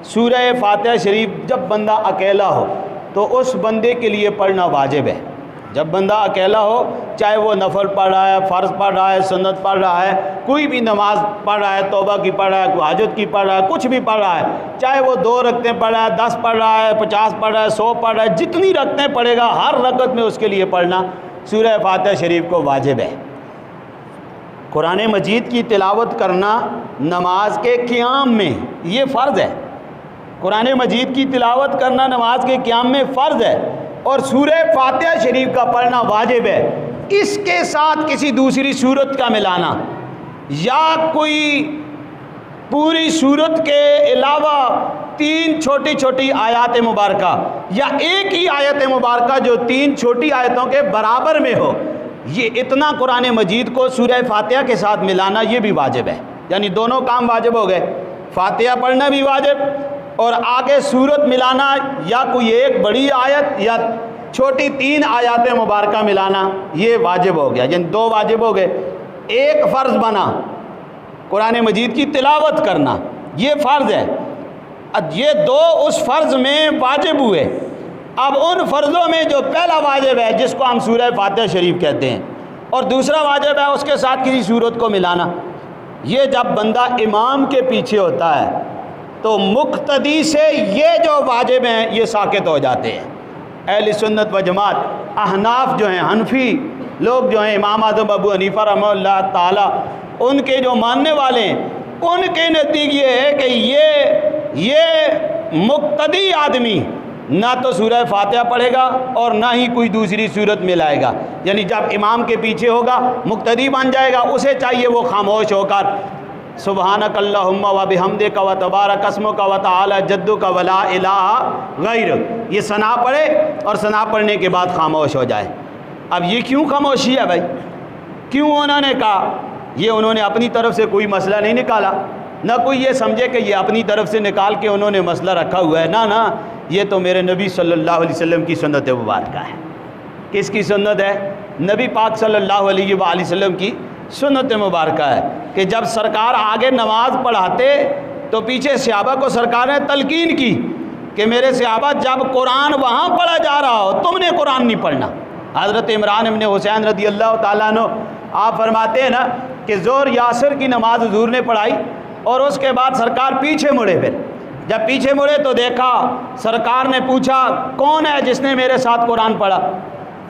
سورہ فاتحہ شریف جب بندہ اکیلا ہو تو اس بندے کے لیے پڑھنا واجب ہے۔ جب بندہ اکیلا ہو، چاہے وہ نفل پڑھ رہا ہے، فرض پڑھ رہا ہے، سنت پڑھ رہا ہے، کوئی بھی نماز پڑھ رہا ہے، توبہ کی پڑھ رہا ہے، کوئی حاجت کی پڑھ رہا ہے، کچھ بھی پڑھ رہا ہے، چاہے وہ 2 رکعتیں پڑھ رہا ہے، 10 پڑھ رہا ہے، 50 پڑھ رہا ہے، 100 پڑھ رہا ہے، جتنی رکعتیں پڑھے گا ہر رکعت میں اس کے لیے پڑھنا سورہ فاتحہ شریف کو واجب ہے۔ قرآن مجید کی تلاوت کرنا نماز کے قیام میں یہ فرض ہے۔ قرآن مجید کی تلاوت کرنا نماز کے قیام میں فرض ہے، اور سورہ فاتحہ شریف کا پڑھنا واجب ہے۔ اس کے ساتھ کسی دوسری سورت کا ملانا یا کوئی پوری سورت کے علاوہ 3 چھوٹی چھوٹی آیات مبارکہ یا ایک ہی آیت مبارکہ جو 3 چھوٹی آیتوں کے برابر میں ہو، یہ اتنا قرآن مجید کو سورہ فاتحہ کے ساتھ ملانا یہ بھی واجب ہے۔ یعنی دونوں کام واجب ہو گئے، فاتحہ پڑھنا بھی واجب اور آگے سورت ملانا، یا کوئی ایک بڑی آیت یا چھوٹی 3 آیات مبارکہ ملانا یہ واجب ہو گیا، یعنی 2 واجب ہو گئے۔ ایک فرض بنا قرآن مجید کی تلاوت کرنا، یہ فرض ہے، یہ 2 اس فرض میں واجب ہوئے۔ اب ان فرضوں میں جو پہلا واجب ہے جس کو ہم سورہ فاتحہ شریف کہتے ہیں، اور دوسرا واجب ہے اس کے ساتھ کسی سورت کو ملانا، یہ جب بندہ امام کے پیچھے ہوتا ہے تو مقتدی سے یہ جو واجب ہیں یہ ساقط ہو جاتے ہیں۔ اہل سنت و جماعت، احناف جو ہیں، حنفی لوگ جو ہیں، امام اعظم ابو حنیفہ رحمہ اللہ تعالی ان کے جو ماننے والے ہیں، ان کے نزدیک یہ ہے کہ یہ مقتدی آدمی نہ تو سورہ فاتحہ پڑھے گا اور نہ ہی کوئی دوسری سورت ملائے گا۔ یعنی جب امام کے پیچھے ہوگا مقتدی بن جائے گا، اسے چاہیے وہ خاموش ہو کر سبحانک اللہم و بحمدک و تبارک اسمک و تعالی جدک و لا الہ غیرک، یہ ثنا پڑھے اور ثنا پڑھنے کے بعد خاموش ہو جائے۔ اب یہ کیوں خاموشی ہے بھائی؟ کیوں انہوں نے کہا؟ یہ انہوں نے اپنی طرف سے کوئی مسئلہ نہیں نکالا، نہ کوئی یہ سمجھے کہ یہ اپنی طرف سے نکال کے انہوں نے مسئلہ رکھا ہوا ہے، نہ یہ تو میرے نبی صلی اللہ علیہ وسلم کی سنت مبارکہ ہے۔ کس کی سنت ہے؟ نبی پاک صلی اللہ علیہ وآلہ وسلم کی سنت مبارکہ ہے کہ جب سرکار آگے نماز پڑھاتے تو پیچھے صحابہ کو سرکار نے تلقین کی کہ میرے صحابہ جب قرآن وہاں پڑھا جا رہا ہو تم نے قرآن نہیں پڑھنا۔ حضرت عمران ابن حسین رضی اللہ تعالیٰ عنہ آپ فرماتے ہیں نا کہ ظہر یا عصر کی نماز حضور نے پڑھائی اور اس کے بعد سرکار پیچھے مڑے، پھر جب پیچھے مڑے تو دیکھا سرکار نے پوچھا کون ہے جس نے میرے ساتھ قرآن پڑھا؟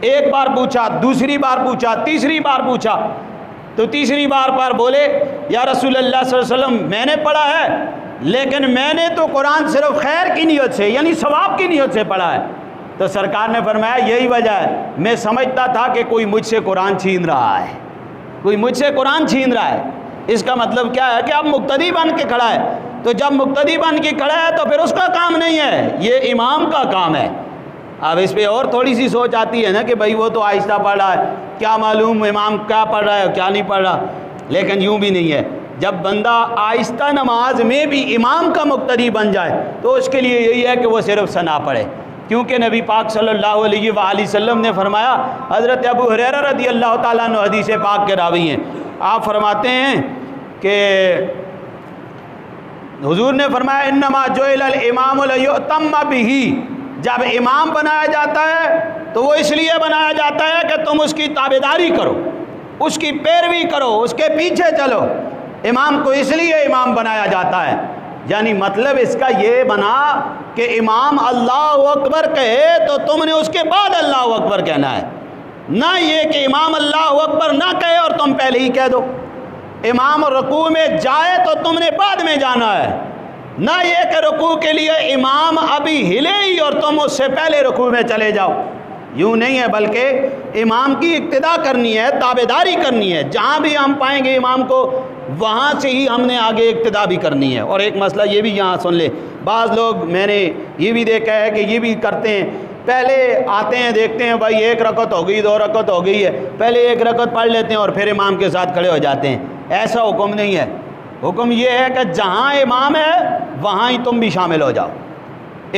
ایک بار پوچھا، دوسری بار پوچھا، تیسری بار پوچھا، تو تیسری بار پر بولے یا رسول اللہ صلی اللہ علیہ وسلم میں نے پڑھا ہے، لیکن میں نے تو قرآن صرف خیر کی نیت سے یعنی ثواب کی نیت سے پڑھا ہے۔ تو سرکار نے فرمایا یہی وجہ ہے، میں سمجھتا تھا کہ کوئی مجھ سے قرآن چھین رہا ہے، کوئی مجھ سے قرآن چھین رہا ہے۔ اس کا مطلب کیا ہے کہ اب مقتدی بن کے کھڑا ہے، تو جب مقتدی بن کے کھڑا ہے تو پھر اس کا کام نہیں ہے، یہ امام کا کام ہے۔ اب اس پہ اور تھوڑی سی سوچ آتی ہے نا کہ بھائی وہ تو آہستہ پڑھ رہا ہے، کیا معلوم امام کیا پڑھ رہا ہے کیا نہیں پڑھ رہا، لیکن یوں بھی نہیں ہے۔ جب بندہ آہستہ نماز میں بھی امام کا مقتدی بن جائے تو اس کے لیے یہی ہے کہ وہ صرف ثنا پڑھے، کیونکہ نبی پاک صلی اللہ علیہ وآلہ وسلم نے فرمایا، حضرت ابو ہریرہ رضی اللہ تعالیٰ عنہ حدیث پاک کے راوی ہیں، آپ فرماتے ہیں کہ حضور نے فرمایا انما جعل الامام لیؤتم بہ، جب امام بنایا جاتا ہے تو وہ اس لیے بنایا جاتا ہے کہ تم اس کی تابعداری کرو، اس کی پیروی کرو، اس کے پیچھے چلو۔ امام کو اس لیے امام بنایا جاتا ہے، یعنی مطلب اس کا یہ بنا کہ امام اللہ اکبر کہے تو تم نے اس کے بعد اللہ اکبر کہنا ہے، نہ یہ کہ امام اللہ اکبر نہ کہے اور تم پہلے ہی کہہ دو۔ امام رکوع میں جائے تو تم نے بعد میں جانا ہے، نہ یہ کہ رکوع کے لیے امام ابھی ہلے ہی اور تم اس سے پہلے رکوع میں چلے جاؤ، یوں نہیں ہے، بلکہ امام کی اقتداء کرنی ہے، تابعداری کرنی ہے، جہاں بھی ہم پائیں گے امام کو وہاں سے ہی ہم نے آگے اقتداء بھی کرنی ہے۔ اور ایک مسئلہ یہ بھی یہاں سن لے، بعض لوگ میں نے یہ بھی دیکھا ہے کہ یہ بھی کرتے ہیں، پہلے آتے ہیں دیکھتے ہیں بھائی 1 رکعت ہو گئی 2 رکعت ہو گئی ہے، پہلے 1 رکعت پڑھ لیتے ہیں اور پھر امام کے ساتھ کھڑے ہو جاتے ہیں۔ ایسا حکم نہیں ہے، حکم یہ ہے کہ جہاں امام ہے وہاں ہی تم بھی شامل ہو جاؤ۔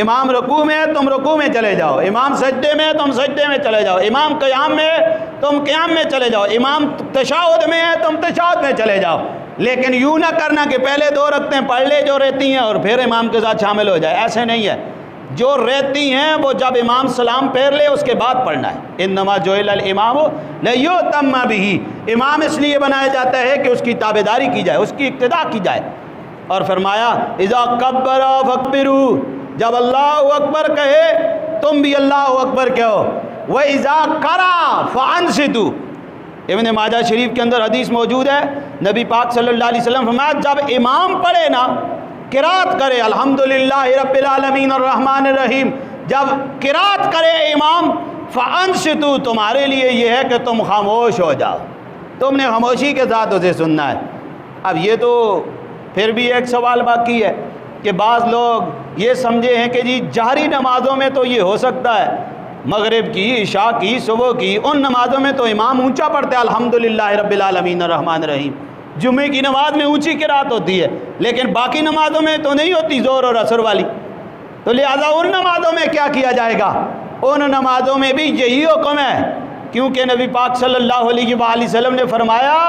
امام رکوع میں ہے تم رکوع میں چلے جاؤ، امام سجدے میں ہے تم سجدے میں چلے جاؤ، امام قیام میں ہے تم قیام میں چلے جاؤ، امام تشہد میں ہے تم تشہد میں چلے جاؤ۔ لیکن یوں نہ کرنا کہ پہلے 2 رکعتیں پڑھ لے جو رہتی ہیں اور پھر امام کے ساتھ شامل ہو جائے، ایسے نہیں ہے، جو رہتی ہیں وہ جب امام سلام پھیر لے اس کے بعد پڑھنا ہے۔ انما جعل الامام لیؤتم بہ، امام اس لیے بنایا جاتا ہے کہ اس کی تابعداری کی جائے، اس کی اقتداء کی جائے۔ اور فرمایا اذا کبر فکبروا، جب اللہ اکبر کہے تم بھی اللہ اکبر کہو، وَإِذَا قَرَأَ فَأَنصِتُوا، ابن ماجہ شریف کے اندر حدیث موجود ہے، نبی پاک صلی اللہ علیہ وسلم فرمایا جب امام پڑھے نا، قرات کرے الحمدللہ رب العالمین الرحمن الرحیم، جب قرات کرے امام، فَأَنصِتُوا، تمہارے لیے یہ ہے کہ تم خاموش ہو جاؤ، تم نے خاموشی کے ساتھ اسے سننا ہے۔ اب یہ تو پھر بھی ایک سوال باقی ہے کہ بعض لوگ یہ سمجھے ہیں کہ جی جہری نمازوں میں تو یہ ہو سکتا ہے، مغرب کی، عشاء کی، صبح کی، ان نمازوں میں تو امام اونچا پڑھتا ہے الحمدللہ رب العالمین الرحمن الرحیم، جمعے کی نماز میں اونچی قرات ہوتی ہے، لیکن باقی نمازوں میں تو نہیں ہوتی ظہر اور عصر والی، تو لہذا ان نمازوں میں کیا کیا جائے گا؟ ان نمازوں میں بھی یہی حکم ہے، کیونکہ نبی پاک صلی اللہ علیہ وآلہ وسلم نے فرمایا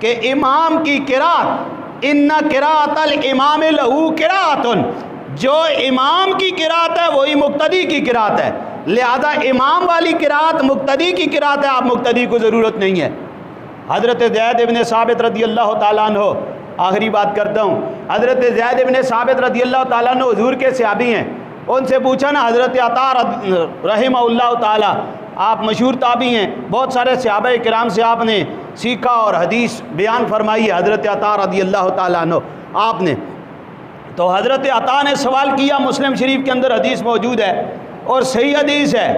کہ امام کی قرات، ان قرات الامام لہو قرات، جو امام کی قرات ہے وہی مقتدی کی قرات ہے، لہذا امام والی قرات مقتدی کی قرات ہے، آپ مقتدی کو ضرورت نہیں ہے۔ حضرت زید ابن ثابت رضی اللہ تعالیٰ عنہ، آخری بات کرتا ہوں، حضرت زید ابن ثابت رضی اللہ تعالیٰ عنہ حضور کے صحابی ہیں، ان سے پوچھا نا حضرت عطا رحمہ اللہ تعالیٰ، آپ مشہور تابعی ہیں، بہت سارے صحابہ کرام سے آپ نے سیکھا اور حدیث بیان فرمائی ہے، حضرت عطا رضی اللہ تعالیٰ عنہ آپ نے، تو حضرت عطا نے سوال کیا، مسلم شریف کے اندر حدیث موجود ہے اور صحیح حدیث ہے،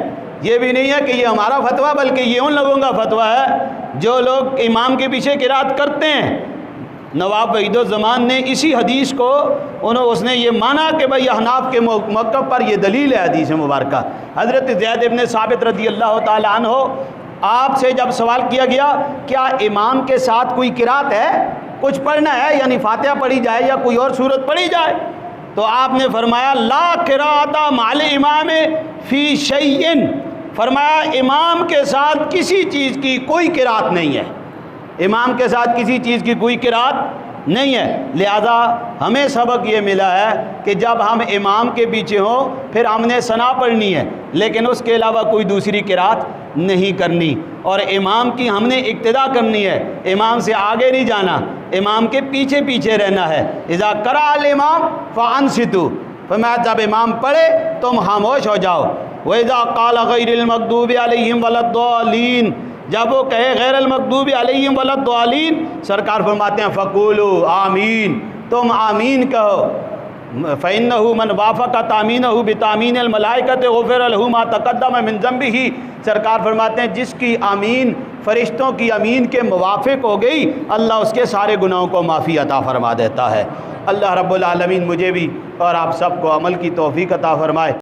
یہ بھی نہیں ہے کہ یہ ہمارا فتویٰ بلکہ یہ ان لوگوں کا فتویٰ ہے جو لوگ امام کے پیچھے قرات کرتے ہیں۔ نواب وحید الزمان نے اسی حدیث کو اس نے یہ مانا کہ بھئی احناف کے موقف پر یہ دلیل ہے حدیث مبارکہ۔ حضرت زید ابن ثابت رضی اللہ تعالیٰ عنہ، آپ سے جب سوال کیا گیا کیا امام کے ساتھ کوئی قرات ہے، کچھ پڑھنا ہے، یعنی فاتحہ پڑھی جائے یا کوئی اور سورت پڑھی جائے، تو آپ نے فرمایا لا قراءۃ مع الامام فی شیء، فرمایا امام کے ساتھ کسی چیز کی کوئی قرات نہیں ہے، امام کے ساتھ کسی چیز کی کوئی قرات نہیں ہے۔ لہذا ہمیں سبق یہ ملا ہے کہ جب ہم امام کے پیچھے ہوں پھر ہم نے ثنا پڑھنی ہے، لیکن اس کے علاوہ کوئی دوسری قرات نہیں کرنی، اور امام کی ہم نے اقتداء کرنی ہے، امام سے آگے نہیں جانا، امام کے پیچھے پیچھے رہنا ہے۔ اذا قرأ الامام فانصتوا، فرمایا جب امام پڑھے تم خاموش ہو جاؤ۔ وَإِذَا قَالَ غَيْرِ الْمَغْضُوبِ عَلَيْهِمْ وَلَا الضَّالِّينَ، جب وہ کہے غیر المغضوب علیہم ولا الضالین، سرکار فرماتے ہیں فقولوا آمین، تم آمین کہو، فإنه من وافق تامینہ بتامین الملائکۃ غفر له ما تقدم من ذنبہ، سرکار فرماتے ہیں جس کی آمین فرشتوں کی آمین کے موافق ہو گئی، اللہ اس کے سارے گناہوں کو معافی عطا فرما دیتا ہے۔ اللہ رب العالمین مجھے بھی اور آپ سب کو عمل کی توفیق عطا فرمائے۔